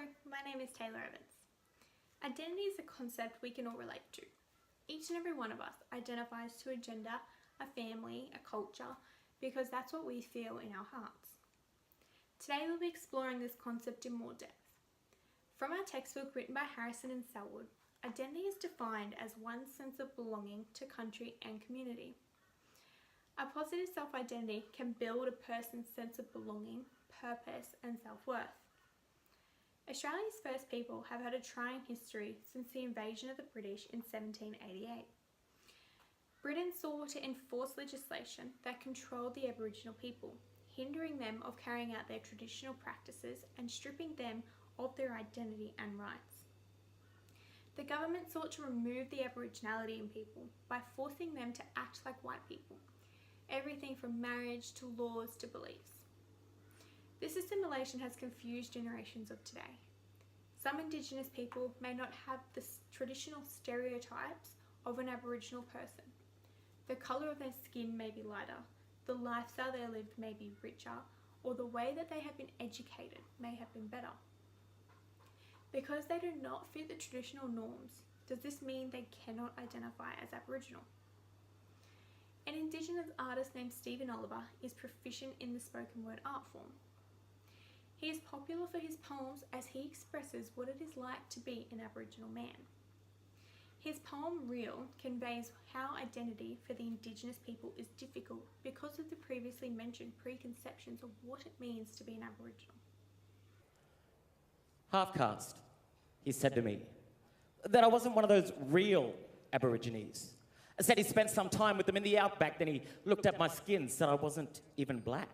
Hello, my name is Taylor Evans. Identity is a concept we can all relate to. Each and every one of us identifies to a gender, a family, a culture, because that's what we feel in our hearts. Today we'll be exploring this concept in more depth. From our textbook written by Harrison and Selwood, identity is defined as one's sense of belonging to country and community. A positive self-identity can build a person's sense of belonging, purpose, and self-worth. Australia's first people have had a trying history since the invasion of the British in 1788. Britain sought to enforce legislation that controlled the Aboriginal people, hindering them of carrying out their traditional practices and stripping them of their identity and rights. The government sought to remove the Aboriginality in people by forcing them to act like white people, everything from marriage to laws to beliefs. This assimilation has confused generations of today. Some Indigenous people may not have the traditional stereotypes of an Aboriginal person. The colour of their skin may be lighter, the lifestyle they lived may be richer, or the way that they have been educated may have been better. Because they do not fit the traditional norms, does this mean they cannot identify as Aboriginal? An Indigenous artist named Stephen Oliver is proficient in the spoken word art form. He is popular for his poems as he expresses what it is like to be an Aboriginal man. His poem Real conveys how identity for the Indigenous people is difficult because of the previously mentioned preconceptions of what it means to be an Aboriginal. Half caste, he said to me, that I wasn't one of those real Aborigines. I said he spent some time with them in the outback, then he looked at my skin, said I wasn't even black.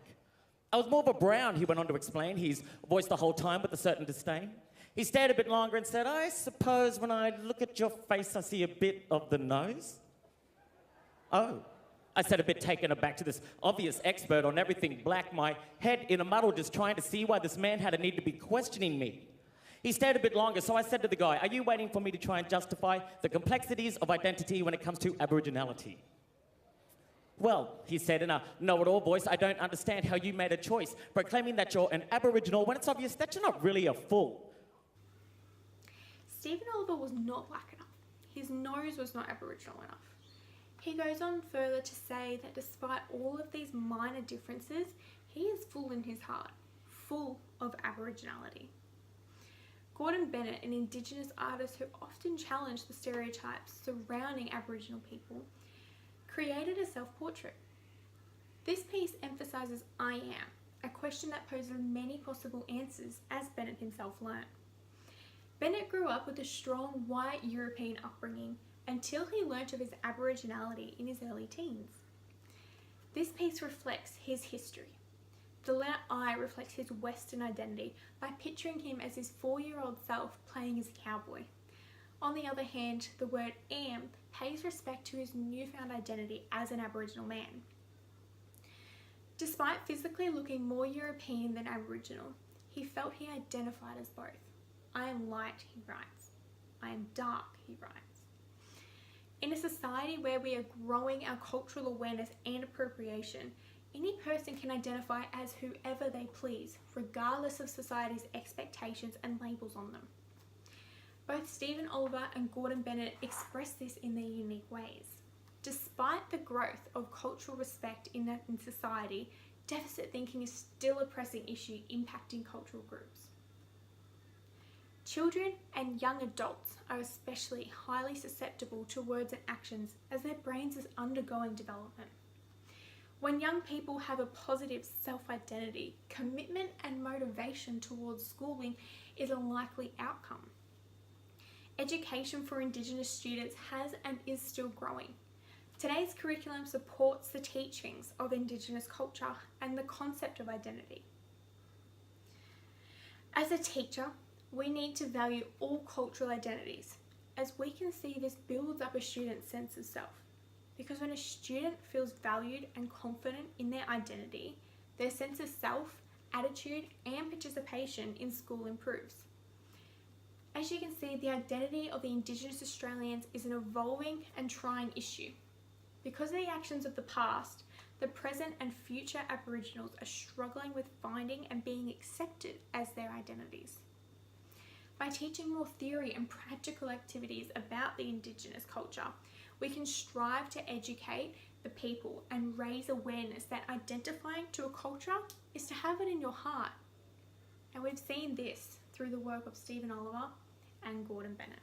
I was more of a brown, he went on to explain, his voice the whole time with a certain disdain. He stared a bit longer and said, I suppose when I look at your face, I see a bit of the nose. Oh, I said, a bit taken aback to this obvious expert on everything black, my head in a muddle just trying to see why this man had a need to be questioning me. He stayed a bit longer, so I said to the guy, are you waiting for me to try and justify the complexities of identity when it comes to Aboriginality? Well, he said in a know-it-all voice, I don't understand how you made a choice proclaiming that you're an Aboriginal when it's obvious that you're not really a fool. Stephen Oliver was not black enough. His nose was not Aboriginal enough. He goes on further to say that despite all of these minor differences, he is full in his heart, full of Aboriginality. Gordon Bennett, an Indigenous artist who often challenged the stereotypes surrounding Aboriginal people, created a self-portrait. This piece emphasises I am, a question that poses many possible answers as Bennett himself learnt. Bennett grew up with a strong white European upbringing until he learnt of his Aboriginality in his early teens. This piece reflects his history. The letter I reflects his Western identity by picturing him as his 4-year-old self playing as a cowboy. On the other hand, the word am pays respect to his newfound identity as an Aboriginal man. Despite physically looking more European than Aboriginal, he felt he identified as both. I am light, he writes. I am dark, he writes. In a society where we are growing our cultural awareness and appropriation, any person can identify as whoever they please, regardless of society's expectations and labels on them. Both Stephen Oliver and Gordon Bennett express this in their unique ways. Despite the growth of cultural respect in society, deficit thinking is still a pressing issue impacting cultural groups. Children and young adults are especially highly susceptible to words and actions as their brains is undergoing development. When young people have a positive self-identity, commitment and motivation towards schooling is a likely outcome. Education for Indigenous students has and is still growing. Today's curriculum supports the teachings of Indigenous culture and the concept of identity. As a teacher, we need to value all cultural identities, as we can see this builds up a student's sense of self. Because when a student feels valued and confident in their identity, their sense of self, attitude, and participation in school improves. As you can see, the identity of the Indigenous Australians is an evolving and trying issue. Because of the actions of the past, the present and future Aboriginals are struggling with finding and being accepted as their identities. By teaching more theory and practical activities about the Indigenous culture, we can strive to educate the people and raise awareness that identifying to a culture is to have it in your heart. And we've seen this through the work of Stephen Oliver and Gordon Bennett.